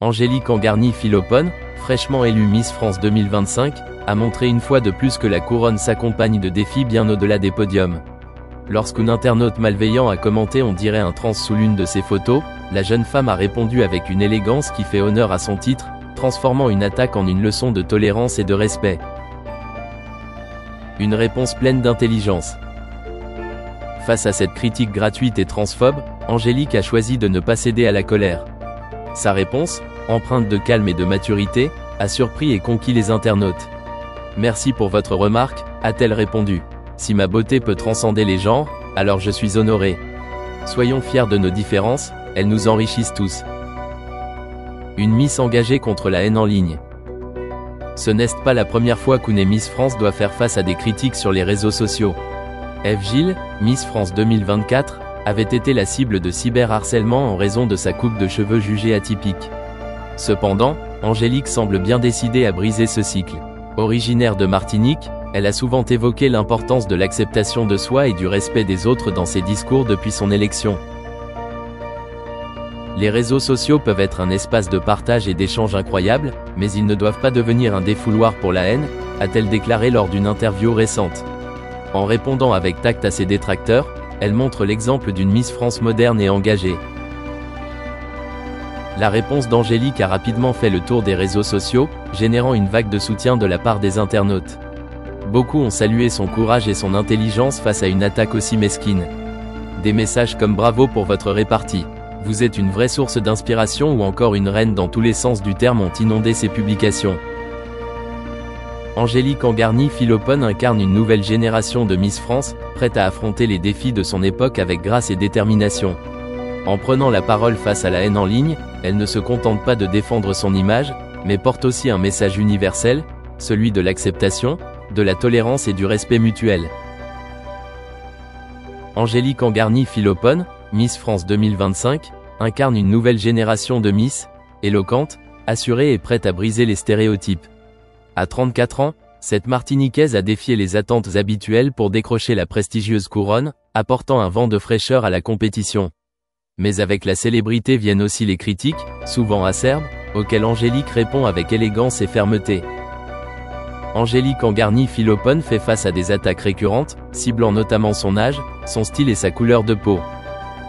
Angélique Angarny-Philopon, fraîchement élue Miss France 2025, a montré une fois de plus que la couronne s'accompagne de défis bien au-delà des podiums. Lorsqu'un internaute malveillant a commenté on dirait un trans sous l'une de ses photos, la jeune femme a répondu avec une élégance qui fait honneur à son titre, transformant une attaque en une leçon de tolérance et de respect. Une réponse pleine d'intelligence. Face à cette critique gratuite et transphobe, Angélique a choisi de ne pas céder à la colère. Sa réponse, empreinte de calme et de maturité, a surpris et conquis les internautes. « Merci pour votre remarque », a-t-elle répondu. « Si ma beauté peut transcender les genres, alors je suis honorée. Soyons fiers de nos différences, elles nous enrichissent tous. » Une Miss engagée contre la haine en ligne. Ce n'est pas la première fois qu'une Miss France doit faire face à des critiques sur les réseaux sociaux. Eve Gilles, Miss France 2024, avait été la cible de cyberharcèlement en raison de sa coupe de cheveux jugée atypique. Cependant, Angélique semble bien décidée à briser ce cycle. Originaire de Martinique, elle a souvent évoqué l'importance de l'acceptation de soi et du respect des autres dans ses discours depuis son élection. Les réseaux sociaux peuvent être un espace de partage et d'échange incroyable, mais ils ne doivent pas devenir un défouloir pour la haine, a-t-elle déclaré lors d'une interview récente. En répondant avec tact à ses détracteurs, elle montre l'exemple d'une Miss France moderne et engagée. La réponse d'Angélique a rapidement fait le tour des réseaux sociaux, générant une vague de soutien de la part des internautes. Beaucoup ont salué son courage et son intelligence face à une attaque aussi mesquine. Des messages comme « Bravo pour votre répartie »,« Vous êtes une vraie source d'inspiration » ou encore une reine dans tous les sens du terme ont inondé ses publications. Angélique Angarny-Philopon incarne une nouvelle génération de Miss France, prête à affronter les défis de son époque avec grâce et détermination. En prenant la parole face à la haine en ligne, elle ne se contente pas de défendre son image, mais porte aussi un message universel, celui de l'acceptation, de la tolérance et du respect mutuel. Angélique Angarny-Philopon, Miss France 2025, incarne une nouvelle génération de Miss, éloquente, assurée et prête à briser les stéréotypes. À 34 ans, cette Martiniquaise a défié les attentes habituelles pour décrocher la prestigieuse couronne, apportant un vent de fraîcheur à la compétition. Mais avec la célébrité viennent aussi les critiques, souvent acerbes, auxquelles Angélique répond avec élégance et fermeté. Angélique Angarny-Philopon fait face à des attaques récurrentes, ciblant notamment son âge, son style et sa couleur de peau.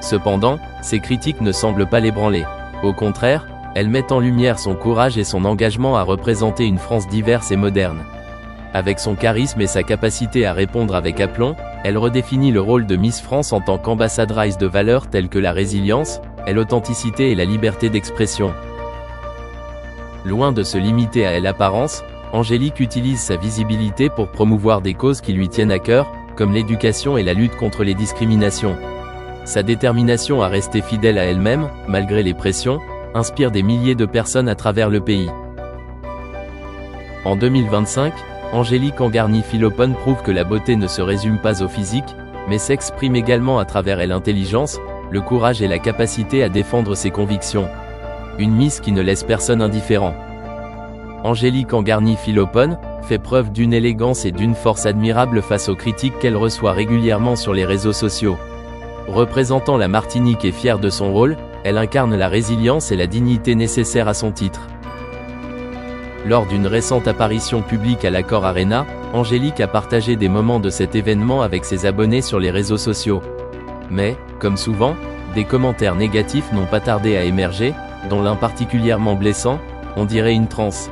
Cependant, ces critiques ne semblent pas l'ébranler. Au contraire, elles mettent en lumière son courage et son engagement à représenter une France diverse et moderne. Avec son charisme et sa capacité à répondre avec aplomb, elle redéfinit le rôle de Miss France en tant qu'ambassadrice de valeurs telles que la résilience, l'authenticité et la liberté d'expression. Loin de se limiter à l'apparence, Angélique utilise sa visibilité pour promouvoir des causes qui lui tiennent à cœur, comme l'éducation et la lutte contre les discriminations. Sa détermination à rester fidèle à elle-même, malgré les pressions, inspire des milliers de personnes à travers le pays. En 2025, Angélique Angarny-Philopon prouve que la beauté ne se résume pas au physique, mais s'exprime également à travers l'intelligence, le courage et la capacité à défendre ses convictions. Une Miss qui ne laisse personne indifférent. Angélique Angarny-Philopon fait preuve d'une élégance et d'une force admirable face aux critiques qu'elle reçoit régulièrement sur les réseaux sociaux. Représentant la Martinique et fière de son rôle, elle incarne la résilience et la dignité nécessaires à son titre. Lors d'une récente apparition publique à l'Accor Arena, Angélique a partagé des moments de cet événement avec ses abonnés sur les réseaux sociaux. Mais, comme souvent, des commentaires négatifs n'ont pas tardé à émerger, dont l'un particulièrement blessant, on dirait une transe.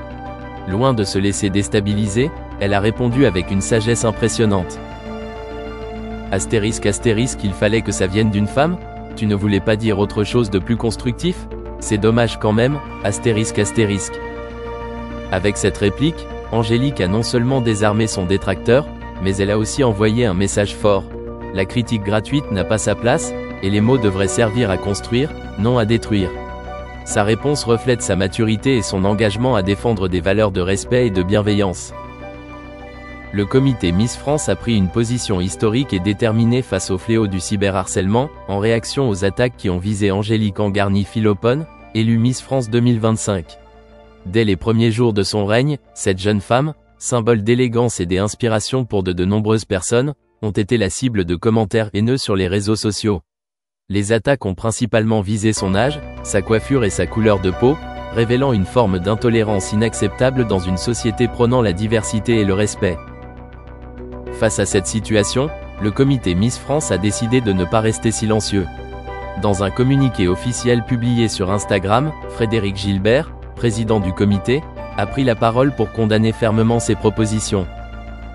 Loin de se laisser déstabiliser, elle a répondu avec une sagesse impressionnante. Astérisque, il fallait que ça vienne d'une femme ? Tu ne voulais pas dire autre chose de plus constructif ? C'est dommage quand même, astérisque. Avec cette réplique, Angélique a non seulement désarmé son détracteur, mais elle a aussi envoyé un message fort. La critique gratuite n'a pas sa place, et les mots devraient servir à construire, non à détruire. Sa réponse reflète sa maturité et son engagement à défendre des valeurs de respect et de bienveillance. Le comité Miss France a pris une position historique et déterminée face au fléau du cyberharcèlement, en réaction aux attaques qui ont visé Angélique Angarny-Philopon, élue Miss France 2025. Dès les premiers jours de son règne, cette jeune femme, symbole d'élégance et d'inspiration pour de nombreuses personnes, ont été la cible de commentaires haineux sur les réseaux sociaux. Les attaques ont principalement visé son âge, sa coiffure et sa couleur de peau, révélant une forme d'intolérance inacceptable dans une société prônant la diversité et le respect. Face à cette situation, le comité Miss France a décidé de ne pas rester silencieux. Dans un communiqué officiel publié sur Instagram, Frédéric Gilbert, président du comité, a pris la parole pour condamner fermement ces propositions.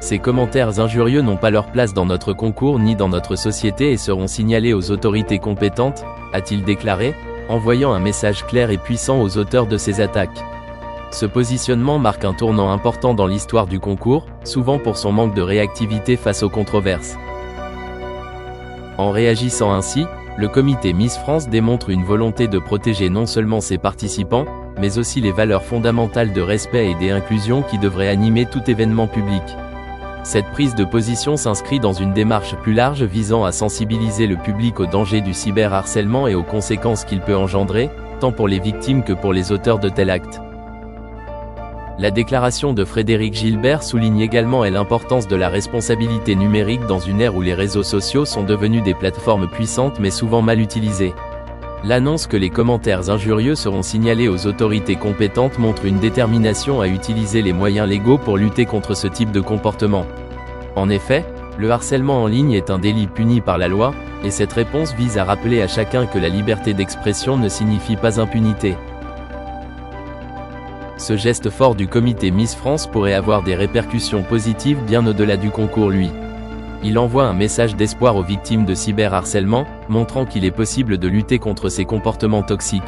Ces commentaires injurieux n'ont pas leur place dans notre concours ni dans notre société et seront signalés aux autorités compétentes, a-t-il déclaré, envoyant un message clair et puissant aux auteurs de ces attaques. Ce positionnement marque un tournant important dans l'histoire du concours, souvent pour son manque de réactivité face aux controverses. En réagissant ainsi, le comité Miss France démontre une volonté de protéger non seulement ses participants, mais aussi les valeurs fondamentales de respect et d'inclusion qui devraient animer tout événement public. Cette prise de position s'inscrit dans une démarche plus large visant à sensibiliser le public aux dangers du cyberharcèlement et aux conséquences qu'il peut engendrer, tant pour les victimes que pour les auteurs de tels actes. La déclaration de Frédéric Gilbert souligne également l'importance de la responsabilité numérique dans une ère où les réseaux sociaux sont devenus des plateformes puissantes mais souvent mal utilisées. L'annonce que les commentaires injurieux seront signalés aux autorités compétentes montre une détermination à utiliser les moyens légaux pour lutter contre ce type de comportement. En effet, le harcèlement en ligne est un délit puni par la loi, et cette réponse vise à rappeler à chacun que la liberté d'expression ne signifie pas impunité. Ce geste fort du comité Miss France pourrait avoir des répercussions positives bien au-delà du concours lui. Il envoie un message d'espoir aux victimes de cyberharcèlement, montrant qu'il est possible de lutter contre ces comportements toxiques.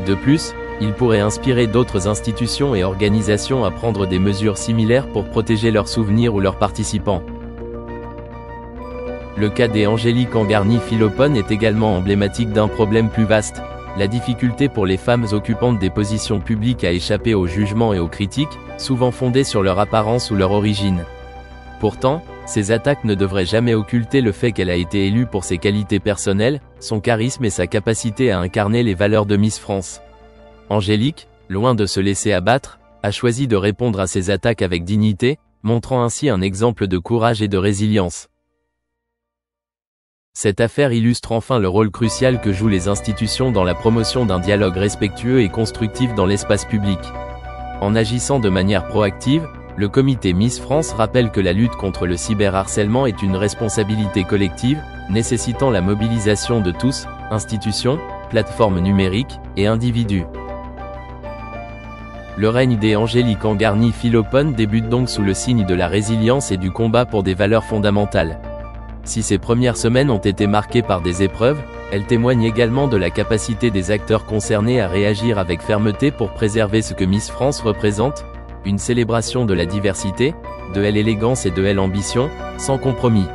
De plus, il pourrait inspirer d'autres institutions et organisations à prendre des mesures similaires pour protéger leurs souvenirs ou leurs participants. Le cas des Angélique Angarny-Philopon est également emblématique d'un problème plus vaste. La difficulté pour les femmes occupantes des positions publiques à échapper aux jugements et aux critiques, souvent fondées sur leur apparence ou leur origine. Pourtant, ces attaques ne devraient jamais occulter le fait qu'elle a été élue pour ses qualités personnelles, son charisme et sa capacité à incarner les valeurs de Miss France. Angélique, loin de se laisser abattre, a choisi de répondre à ces attaques avec dignité, montrant ainsi un exemple de courage et de résilience. Cette affaire illustre enfin le rôle crucial que jouent les institutions dans la promotion d'un dialogue respectueux et constructif dans l'espace public. En agissant de manière proactive, le comité Miss France rappelle que la lutte contre le cyberharcèlement est une responsabilité collective, nécessitant la mobilisation de tous, institutions, plateformes numériques et individus. Le règne des Angélique Angarny-Philopon débute donc sous le signe de la résilience et du combat pour des valeurs fondamentales. Si ces premières semaines ont été marquées par des épreuves, elles témoignent également de la capacité des acteurs concernés à réagir avec fermeté pour préserver ce que Miss France représente, une célébration de la diversité, de l'élégance et de l'ambition, sans compromis.